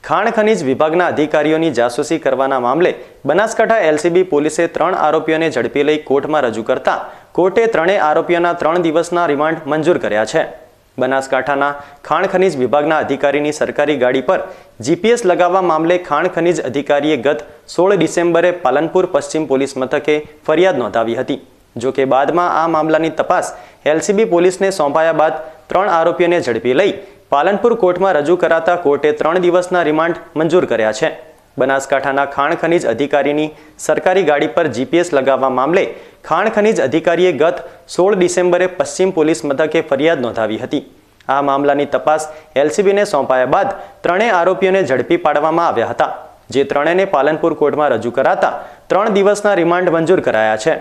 ખાણ ખનીજ વિભાગના અધિકારીઓની જાસૂસી કરવાના મામલે બનાસકાંઠા એલસીબી પોલીસે 3 આરોપીઓને ઝડપી લઈ કોર્ટમાં રજૂ કરતા કોર્ટે ત્રણેય આરોપીઓના 3 દિવસના રિમાન્ડ મંજૂર કર્યા છે। બનાસકાંઠાના ખાણ ખનીજ વિભાગના અધિકારીની સરકારી ગાડી પર જીપીએસ લગાવવા મામલે ખાણ ખનીજ અધિકારીએ ગત 16 ડિસેમ્બરે પાલનપુર પશ્ચિમ પોલીસ મથકે ફરિયાદ નોંધાવી હતી। જો કે બાદમાં આ મામલાની તપાસ એલસીબી પોલીસને સોંપાયા બાદ 3 આરોપીઓને ઝડપી લઈ પાલનપુર કોર્ટમાં રજૂ કરાતા કોર્ટે 3 દિવસના રિમાન્ડ મંજૂર કર્યા છે। બનાસકાંઠાના ખાણ ખનીજ અધિકારીની સરકારી ગાડી પર જીપીએસ લગાવવા મામલે ખાણ ખનીજ અધિકારીએ ગત 16 ડિસેમ્બરે પશ્ચિમ પોલીસ મથકે ફરિયાદ નોંધાવી હતી। આ મામલાની તપાસ એલસીબીને સોંપાયા બાદ ત્રણેય આરોપીઓને ઝડપી પાડવામાં આવ્યા હતા, જે ત્રણેયને પાલનપુર કોર્ટમાં રજૂ કરાતા 3 દિવસના રિમાન્ડ મંજૂર કરાયા છે।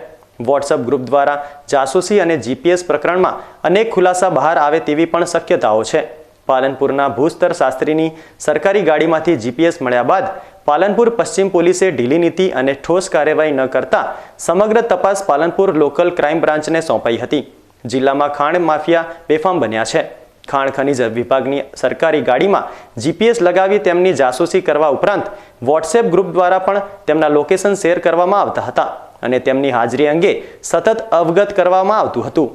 વોટ્સએપ ગ્રુપ દ્વારા જાસૂસી અને જીપીએસ પ્રકરણમાં અનેક ખુલાસા બહાર આવે તેવી પણ શક્યતાઓ છે। પાલનપુરના ભૂસ્તર શાસ્ત્રીની સરકારી ગાડીમાંથી જીપીએસ મળ્યા બાદ પાલનપુર પશ્ચિમ પોલીસે ઢીલી નીતિ અને ઠોસ કાર્યવાહી ન કરતા સમગ્ર તપાસ પાલનપુર લોકલ ક્રાઇમ બ્રાન્ચને સોંપાઈ હતી। જિલ્લામાં ખાણ માફિયા બેફામ બન્યા છે। ખાણ ખનીજ વિભાગની સરકારી ગાડીમાં જીપીએસ લગાવી તેમની જાસૂસી કરવા ઉપરાંત વોટ્સએપ ગ્રુપ દ્વારા પણ તેમના લોકેશન શેર કરવામાં આવતા હતા અને તેમની હાજરી અંગે સતત અવગત કરવામાં આવતું હતું,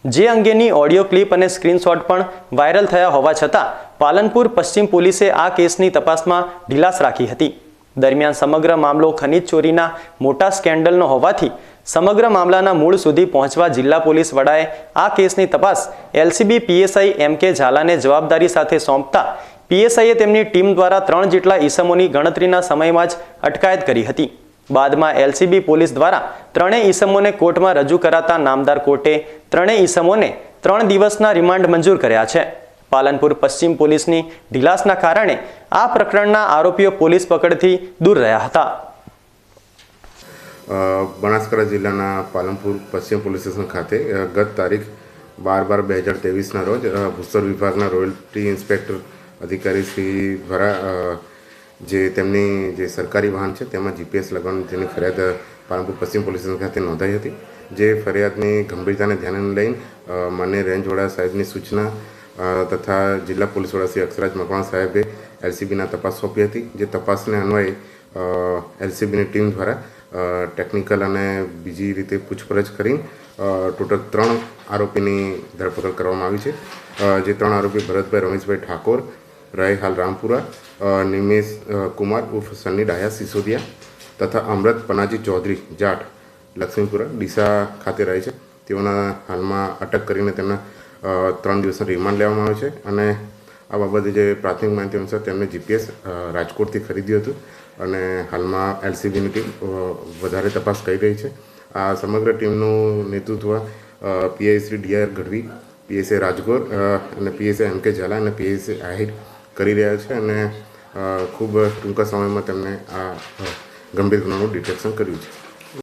જે અંગેની ઓડિયો ક્લિપ અને સ્ક્રીનશોટ પણ વાયરલ થયા હોવા છતાં પાલનપુર પશ્ચિમ પોલીસે આ કેસની તપાસમાં ઢીલાસ રાખી હતી। દરમિયાન સમગ્ર મામલો ખનીજ ચોરીના મોટા સ્કેન્ડલનો હોવાથી સમગ્ર મામલાના મૂળ સુધી પહોંચવા જિલ્લા પોલીસ વડાએ આ કેસની તપાસ એલસીબી પીએસઆઈ એમ.કે. ઝાલાને જવાબદારી સાથે સોંપતા પીએસઆઈએ તેમની ટીમ દ્વારા 3 જેટલા ઈસમોની ગણતરીના સમયમાં જ અટકાયત કરી હતી। બાદમાં એલસીબી પોલીસ દ્વારા ત્રણેય ઈસમોને કોર્ટમાં રજૂ કરાતા નામદાર કોર્ટે ત્રણેય ઈસમોને 3 દિવસના રિમાન્ડ મંજૂર કર્યા છે। પાલનપુર પશ્ચિમ પોલીસની ઢીલાસના કારણે આ પ્રકરણના આરોપીઓ પોલીસ પકડથી દૂર રહ્યા હતા। બનાસકાંઠા જિલ્લાના પાલનપુર પશ્ચિમ પોલીસ સ્ટેશન ખાતે ગત તારીખ 12/12/2023ના રોજ ભૂસ્તર વિભાગના રોયલ્ટી ઇન્સ્પેક્ટર અધિકારી શ્રી દ્વારા જે તેમની જે સરકારી વાહન છે તેમાં જીપીએસ લગાવવાની તેની ફરિયાદ પાલનપુર પશ્ચિમ પોલીસ સ્ટેશન ખાતે નોંધાઈ હતી। જે ફરિયાદની ગંભીરતાને ધ્યાને લઈને માન્ય રેન્જ વડા સાહેબની સૂચના તથા જિલ્લા પોલીસ વડા શ્રી અક્ષરાજ મકવાણા સાહેબે એલસીબીના તપાસ સોંપી હતી। જે તપાસને અન્વયે એલસીબીની ટીમ દ્વારા ટેકનિકલ અને બીજી રીતે પૂછપરછ કરીને ટોટલ 3 આરોપીની ધરપકડ કરવામાં આવી છે। જે 3 આરોપી ભરતભાઈ રમેશભાઈ ઠાકોર, રહે હાલ રામપુરા, નિમેશ કુમાર ઉર્ફ સન્ની ડાયા સિસોદિયા તથા અમૃત પનાજી ચૌધરી જાટ લક્ષ્મીપુરા ડીસા ખાતે રહે છે, તેઓના હાલમાં અટક કરીને તેમના 3 દિવસના રિમાન્ડ લેવામાં આવે છે। અને આ બાબતે જે પ્રાથમિક માહિતી અનુસાર તેમને જીપીએસ રાજકોટથી ખરીદ્યું હતું અને હાલમાં એલસીબીની ટીમ વધારે તપાસ કરી રહી છે। આ સમગ્ર ટીમનું નેતૃત્વ PI Shri DR Gadhvi, PSI Rajgor અને પીએસઆઈ એમ.કે. ઝાલા અને પીએસઆઈ આહિર કરી રહ્યા છે અને ખૂબ ટૂંકા સમયમાં તેમને આ ગંભીર ગુનાનું ડિટેક્શન કર્યું છે।